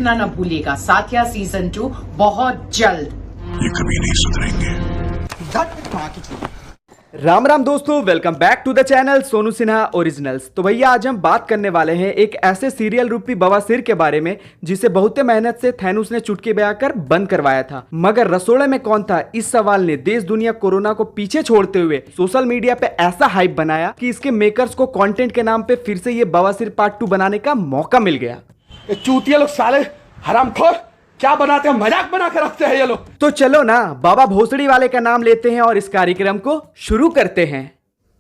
देखना न भूलिएगा। साथिया सीजन 2 बहुत जल्द। ये कभी नहीं सुधरेंगे। राम राम दोस्तों, welcome back to the channel Sonu Sinha originals. तो भैया आज हम बात करने वाले हैं एक ऐसे सीरियल रूपी बवासीर के बारे में जिसे बहुत मेहनत से थैनोस ने चुटकी बजाकर बंद करवाया था, मगर रसोड़े में कौन था, इस सवाल ने देश दुनिया कोरोना को पीछे छोड़ते हुए सोशल मीडिया पे ऐसा हाइप बनाया कि इसके मेकर्स को कंटेंट के नाम पे फिर से ये बवासीर पार्ट 2 बनाने का मौका मिल गया। चूतिया लोग साले हरामखोर क्या बनाते हैं, मजाक बना के रखते हैं ये लोग। तो चलो ना बाबा भोसड़ी वाले का नाम लेते हैं और इस कार्यक्रम को शुरू करते हैं।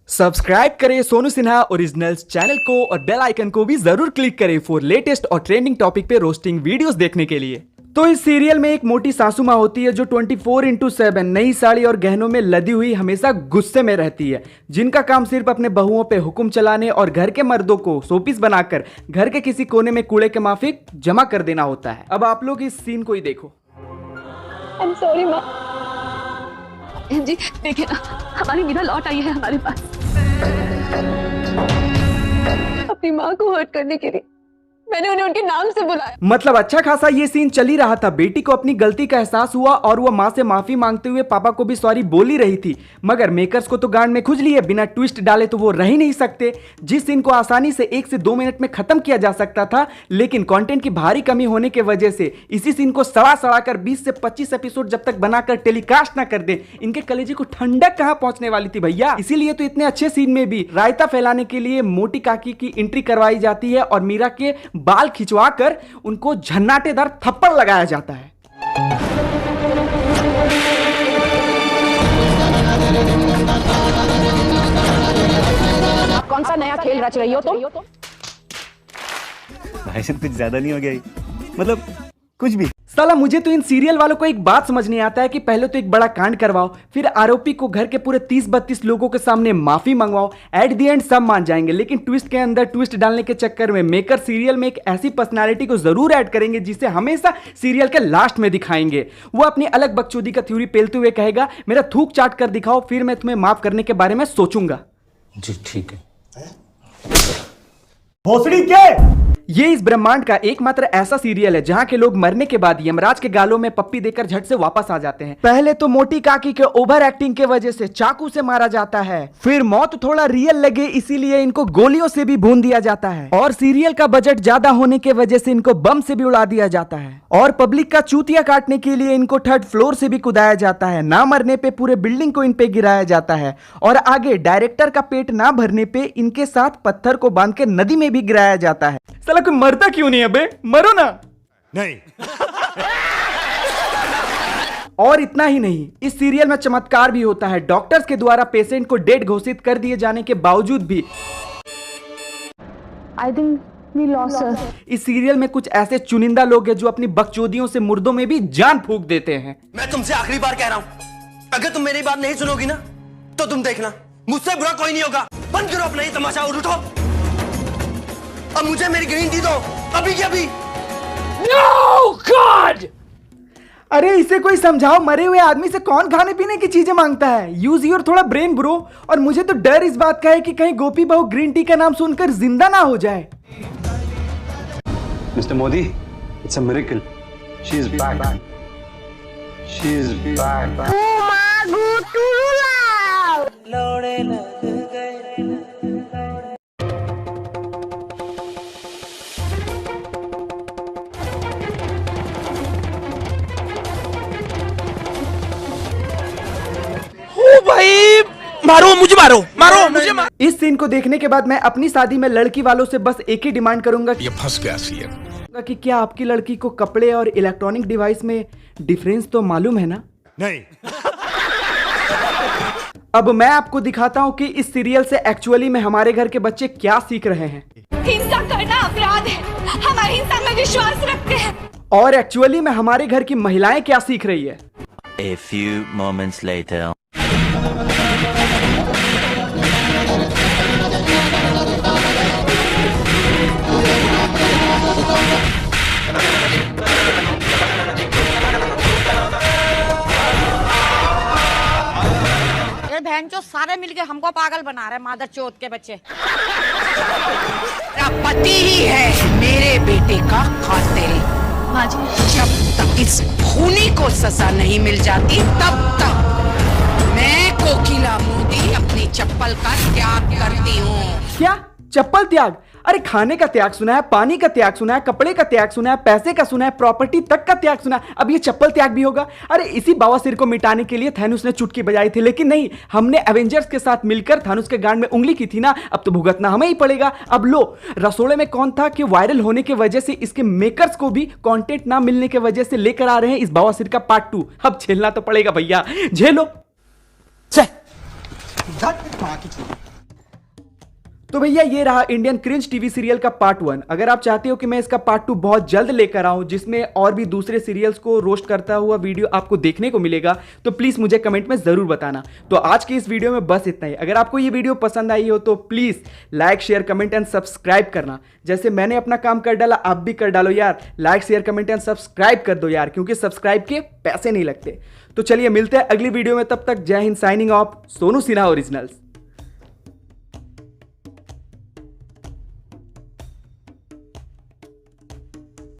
सब्सक्राइब करें सोनू सिन्हा ओरिजिनल्स चैनल को और बेल आइकन को भी जरूर क्लिक करें फॉर लेटेस्ट और ट्रेंडिंग टॉपिक पे रोस्टिंग वीडियोस देखने के लिए। तो इस सीरियल में एक मोटी सासू माँ होती है जो 24/7 नई साड़ी और गहनों में लदी हुई हमेशा गुस्से में रहती है, जिनका काम सिर्फ अपने बहुओं पे हुक्म चलाने और घर के मर्दों को शोपीस बनाकर घर के किसी कोने में कूड़े के माफिक जमा कर देना होता है। अब आप लोग इस सीन को ही देखो। I'm sorry, माँ जी, देखिए ना हमारी मीना लौट आई है हमारे पास अपनी माँ को हर्ट करने के लिए। मैंने उन्हें उनके नाम से बुलाया। मतलब अच्छा खासा ये सीन चल ही रहा था। बेटी को अपनी गलती का एहसास हुआ और वो माँ से माफी मांगते हुए पापा को भी सॉरी बोल ही रही थी, मगर मेकर्स को तो गांड में खुजली है, बिना ट्विस्ट डाले तो वो रह ही नहीं सकते। जिस सीन को आसानी से 1 से 2 मिनट में खत्म किया जा सकता था, लेकिन कंटेंट की भारी कमी होने की वजह से इसी सीन को सड़ा कर 20 से 25 एपिसोड जब तक बनाकर टेलीकास्ट ना कर दे, इनके कलेजे को ठंडक कहां पहुंचने वाली थी भैया। इसीलिए तो इतने अच्छे सीन में भी रायता फैलाने के लिए मोटी काकी की एंट्री करवाई जाती है और मीरा के बाल खिंचवा कर उनको झन्नाटेदार थप्पड़ लगाया जाता है। आप कौन सा नया खेल रच रही हो तुम? भाई साहब कुछ ज्यादा नहीं हो गया? मतलब कुछ भी। साला मुझे तो इन सीरियल वालों को एक बात समझ नहीं आता है कि पहले तो एक बड़ा कांड करवाओ, फिर आरोपी को घर के पूरे 30-32 लोगों के सामने माफी मंगवाओ, एट दी एंड सब मान जाएंगे, लेकिन ट्विस्ट के अंदर ट्विस्ट डालने के चक्कर में मेकर सीरियल में एक ऐसी पर्सनालिटी को जरूर ऐड करेंगे जिसे हमेशा सीरियल के लास्ट में दिखाएंगे। वो अपनी अलग बकचोदी का थ्योरी पेलते हुए कहेगा, मेरा थूक चाट कर दिखाओ, फिर मैं तुम्हें माफ करने के बारे में सोचूंगा। जी ठीक है। भोसड़ी के ये इस ब्रह्मांड का एकमात्र ऐसा सीरियल है जहां के लोग मरने के बाद यमराज के गालों में पप्पी देकर झट से वापस आ जाते हैं। पहले तो मोटी काकी के ओवर एक्टिंग के वजह से चाकू से मारा जाता है, फिर मौत थोड़ा रियल लगे इसीलिए इनको गोलियों से भी भून दिया जाता है, और सीरियल का बजट ज्यादा होने के वजह से इनको बम से भी उड़ा दिया जाता है, और पब्लिक का चूतिया काटने के लिए इनको 3rd फ्लोर से भी कुदाया जाता है। ना मरने पे पूरे बिल्डिंग को इन पे गिराया जाता है, और आगे डायरेक्टर का पेट ना भरने पे इनके साथ पत्थर को बांध के नदी में भी गिराया जाता है। साला कोई मरता क्यों नहीं? अबे मरो ना। नहीं। और इतना ही नहीं, इस सीरियल में चमत्कार भी होता है। डॉक्टर्स के द्वारा पेशेंट को डेड घोषित कर दिए जाने के बावजूद भी I think we lost her. इस सीरियल में कुछ ऐसे चुनिंदा लोग हैं जो अपनी बकचोदियों से मुर्दों में भी जान फूंक देते हैं। मैं तुमसे आखिरी बार कह रहा हूँ, अगर तुम मेरी बात नहीं सुनोगी ना तो तुम देखना मुझसे बुरा कोई नहीं होगा। बंद करो अपना ये तमाशा और उठो। अब मुझे मेरी ग्रीन टी दो अभी के अभी। No God! अरे इसे कोई समझाओ, मरे हुए आदमी से कौन खाने पीने की चीजें मांगता है? यूज योर थोड़ा ब्रेन ब्रो। और मुझे तो डर इस बात का है कि कहीं गोपी बहू ग्रीन टी का नाम सुनकर जिंदा ना हो जाए। Mister Modi, it's a miracle. She is back. She is back. भाई मारो मुझे, मारो मुझे। इस सीन को देखने के बाद मैं अपनी शादी में लड़की वालों से बस एक ही डिमांड करूंगा ये फंस गया सीएम। कि क्या आपकी लड़की को कपड़े और इलेक्ट्रॉनिक डिवाइस में डिफरेंस तो मालूम है ना? नहीं। अब मैं आपको दिखाता हूँ कि इस सीरियल से एक्चुअली में हमारे घर के बच्चे क्या सीख रहे हैं। हिंसा करना अपराध है, हमारी हिंसा में विश्वास रखते हैं। और एक्चुअली में हमारे घर की महिलाएं क्या सीख रही है। A few moments later. बहन जो सारे मिलके हमको पागल बना रहे, मादर चौथ के बच्चे। पति ही है मेरे बेटे का कातिल। माँ जी जब तक इस खूनी को सजा नहीं मिल जाती तब तक मैं कोकिला मोदी अपनी चप्पल का त्याग करती हूँ। क्या चप्पल त्याग? अरे खाने का त्याग सुना है, पानी का त्याग सुना है, कपड़े का त्याग सुना है, पैसे का सुना है, प्रॉपर्टी तक का त्याग सुना है, अब ये चप्पल त्याग भी होगा? अरे इसी बवासीर को मिटाने के लिए थानोस ने चुटकी बजाई थी, लेकिन नहीं, हमने एवेंजर्स के साथ मिलकर थानोस के गांड में उंगली की थी ना, अब तो भुगतना हमें ही पड़ेगा। अब लो, रसोड़े में कौन था कि वायरल होने की वजह से इसके मेकर्स को भी कंटेंट ना मिलने की वजह से लेकर आ रहे हैं इस बवासीर का पार्ट 2। अब झेलना तो पड़ेगा भैया, झेलो। तो भैया ये रहा इंडियन क्रिंज टीवी सीरियल का पार्ट 1। अगर आप चाहते हो कि मैं इसका पार्ट 2 बहुत जल्द लेकर आऊं जिसमें और भी दूसरे सीरियल्स को रोस्ट करता हुआ वीडियो आपको देखने को मिलेगा, तो प्लीज मुझे कमेंट में जरूर बताना। तो आज की इस वीडियो में बस इतना ही। अगर आपको ये वीडियो पसंद आई हो तो please like share comment and subscribe करना। जैसे मैंने अपना काम कर डाला, आप भी कर डालो यार। Like share comment and subscribe कर दो यार, क्योंकि सब्सक्राइब के पैसे नहीं लगते। तो चलिए मिलते हैं अगली वीडियो में, तब तक जय Hind, signing off, Sonu Sinha originals.